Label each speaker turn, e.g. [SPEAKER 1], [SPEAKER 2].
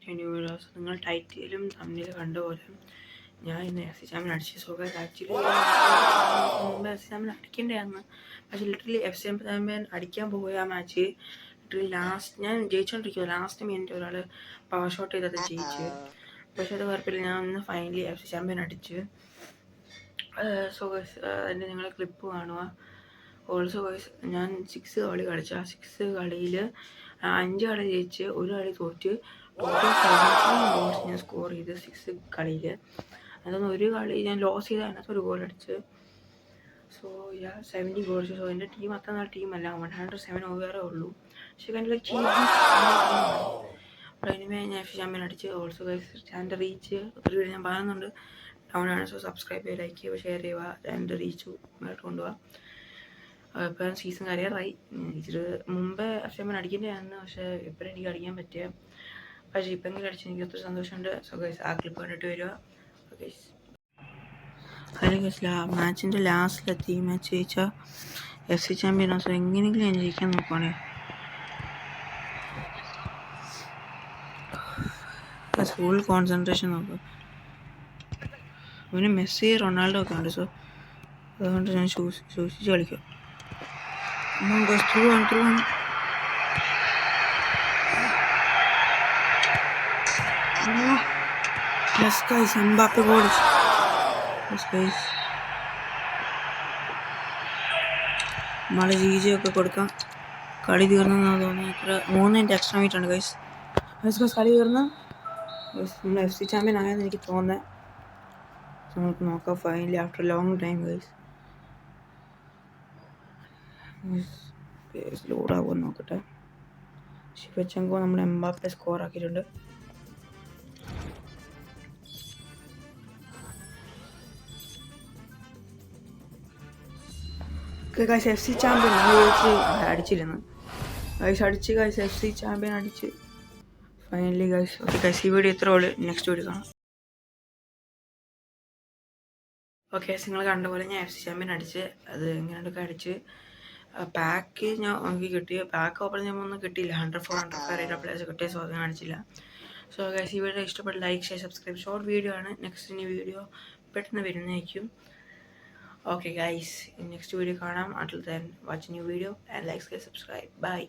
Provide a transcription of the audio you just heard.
[SPEAKER 1] Universe നിങ്ങൾ ടൈറ്റിലും തമ്മിൽ കണ്ടുപോലെ ഞാൻ ഇന്ന് എഫ് സി ചാമ്പ്യൻ അടിച്ച് സുഖം ആക്ച്വലി മുമ്പ് എഫ് സി ചാമ്പ്യൻ അടിക്കേണ്ടതായിരുന്നു. പക്ഷേ ലിറ്ററലി എഫ് സി ചാമ്പ്യൻ അടിക്കാൻ പോയ ആ മാച്ച് ലിറ്ററലി ലാസ്റ്റ് ഞാൻ ജയിച്ചുകൊണ്ടിരിക്കുന്നത് ലാസ്റ്റ് മിനിറ്റ് ഒരാൾ പവർ ഷോട്ട് ചെയ്തത് ജയിച്ച്. പക്ഷേ അത് കുഴപ്പമില്ല, ഞാൻ ഇന്ന് ഫൈനലി എഫ് സി ചാമ്പ്യൻ അടിച്ച്. സോ അതിൻ്റെ നിങ്ങൾ ക്ലിപ്പ് കാണുക. ഓൾസോ ഗൈസ് ഞാൻ 6 കളി കളിച്ചു. ആ 6 കളിയിൽ 5 കളി ജയിച്ച് 1 കളി തോറ്റ്. ടോട്ടൽ 17 ഗോൾസ് ഞാൻ സ്കോർ ചെയ്ത് 6 കളിയിൽ. അതൊന്ന് ഒരു കളി ഞാൻ ലോസ് ചെയ്ത് അതിനകത്ത് ഒരു ഗോൾ അടിച്ച്. So 70 goals. സോ എൻ്റെ ടീം അത്ര നല്ല ടീമല്ല, 107 ഓവറേ ഉള്ളൂ. പക്ഷേ എൻ്റെ എനിവേ ഞാൻ എഫ് ചാമ്പ്യൻ അടിച്ച്. ഓൾസോ ഗൈസ് ചാനൽ റീച്ച് ഒരു വീഡിയോ ഞാൻ പറയുന്നുണ്ട് ഡൗൺ ആണ്. സോ സബ്സ്ക്രൈബ് ചെയ്യുക, ലൈക്ക് ചെയ്യുക, ഷെയർ ചെയ്യുക. ചാനൽ റീച്ച് മുന്നോട്ട് കൊണ്ടുപോകാം. ഇപ്പം സീസൺ കഴിയാറായി. ഇച്ചിരി മുമ്പ് എഫ് ചാമ്പ്യൻ അടിക്കേണ്ടതായിരുന്നു, പക്ഷേ ഇപ്പോഴും എനിക്ക് അടിക്കാൻ പറ്റിയ. പക്ഷേ ഇപ്പം എങ്കിലും അടിച്ച് എനിക്ക് ഒത്തിരി സന്തോഷമുണ്ട്. സോ ഗൈസ് ആ ക്ലിപ്പ് കണ്ടിട്ട് വരിക. ഹലോ ഗൈസ്, മാച്ചിൻ്റെ ലാസ്റ്റിലെത്തി. മാച്ച് ജയിച്ചാൽ എഫ് സി ചാമ്പ്യൻ. സോ എങ്ങനെയെങ്കിലും ഞാൻ ജയിക്കാൻ നോക്കുവാണേ. ഫുൾ കോൺസെൻട്രേഷൻ നോക്കുക. പിന്നെ മെസ്സി റൊണാൾഡോ ഒക്കെ ഉണ്ട്. സോ അതുകൊണ്ട് ഞാൻ സൂക്ഷിച്ച് കളിക്കും. ത്രൂ ആണ്. Yes guys, Mbappe goal. Yes guys, നമ്മളെ GG ഒക്കെ കൊടുക്കാം. കളി തീർന്നെന്നാണ് തോന്നുന്നത്. ഇത്ര 3 മിനിറ്റ് എക്സ്ട്രാ ആയിട്ടുണ്ട് ഗൈസ്. കളി തീർന്ന് നമ്മൾ എഫ് സി ചാമ്പ്യൻ ആയെന്ന് എനിക്ക് തോന്നുന്നത്. നമുക്ക് നോക്കാം finally after long time guys. ലോഡാകുമെന്ന് നോക്കട്ടെ. ശിവച്ചങ്കോ നമ്മുടെ എംബാപ്പെ സ്കോർ ആക്കിയിട്ടുണ്ട്. ഗൈസ് എഫ് സി ചാമ്പ്യൻ അടിച്ചിരുന്നു. ഗൈസ് എഫ് സി ചാമ്പ്യൻ അടിച്ച് ഫൈനലി ഗൈസ്. ഓക്കെ ഗൈസ്, ഈ വീഡിയോ ഇത്ര ഉള്ളൂ. നെക്സ്റ്റ് വീഡിയോ കാണാം. ഓക്കെ നിങ്ങൾ കണ്ട പോലെ ഞാൻ എഫ് സി ചാമ്പ്യൻ അടിച്ച്. അത് എങ്ങനെയൊക്കെ അടിച്ച് പാക്ക് ഞാൻ എനിക്ക് കിട്ടിയ പാക്ക് ഓപ്പൺ ചെയ്യുമ്പോൾ ഒന്നും കിട്ടിയില്ല. 100 പ്ലേസ് കിട്ടിയ. സോ അത് കാണിച്ചില്ല. സോ ഗൈസ് ഈ വീഡിയോ ഇഷ്ടപ്പെട്ട like share subscribe. Short video ആണ്. നെക്സ്റ്റ് ഇനി വീഡിയോ പെട്ടെന്ന് വരുന്നതായിരിക്കും. Okay guys, in next video കാണാം. Until then, watch new video and like, subscribe. Bye.